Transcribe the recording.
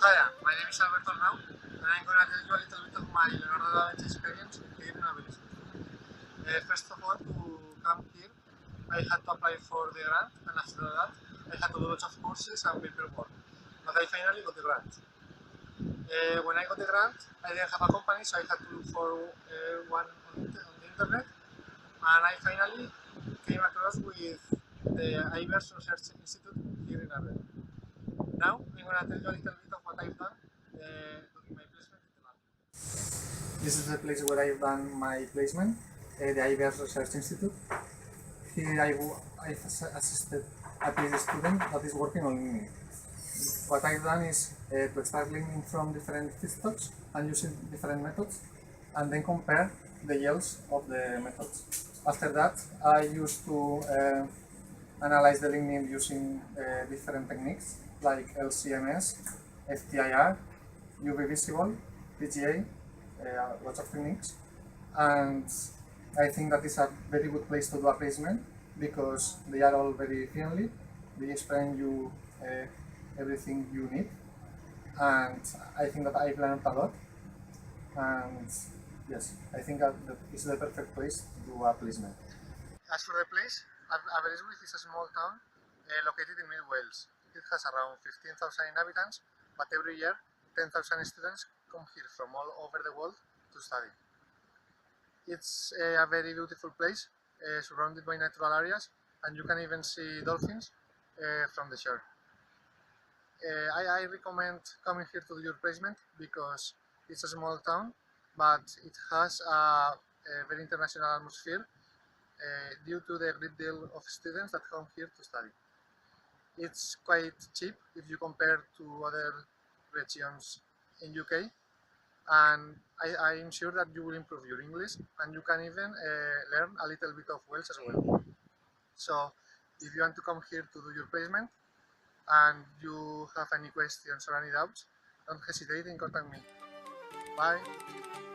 Hi, my name is Alberto Arnau, and I'm going to tell you a little bit of my Leonardo Da Vinci experience here in Aberystwyth. First of all, to come here, I had to apply for the grant, and after that, I had to do lots of courses and paperwork. But I finally got the grant. When I got the grant, I didn't have a company, so I had to look for one on the internet, and I finally came across with the IBERS Research Institute here in Aberystwyth. Now, I'm going to tell you a little bit of what I've done during my placement in the lab. This is the place where I've done my placement, the IBERS Research Institute. Here I've assisted a PhD student that is working on lignin. What I've done is to extract lignin from different feedstocks and using different methods, and then compare the yields of the methods. After that, I used to analyze the lignin using different techniques like LCMS, FTIR, UV visible, PGA, lots of techniques. And I think that is a very good place to do a placement because they are all very friendly. They explain you everything you need. And I think that I've learned a lot. And yes, I think that is the perfect place to do a placement. As for the place, Aberystwyth is a small town located in Mid Wales. It has around 15,000 inhabitants, but every year 10,000 students come here from all over the world to study. It's a very beautiful place, surrounded by natural areas, and you can even see dolphins from the shore. I recommend coming here to do your placement because it's a small town, but it has a very international atmosphere due to the great deal of students that come here to study. It's quite cheap if you compare to other regions in UK, and I'm sure that you will improve your English and you can even learn a little bit of Welsh as well. So if you want to come here to do your placement and you have any questions or any doubts, don't hesitate in contact me. Bye!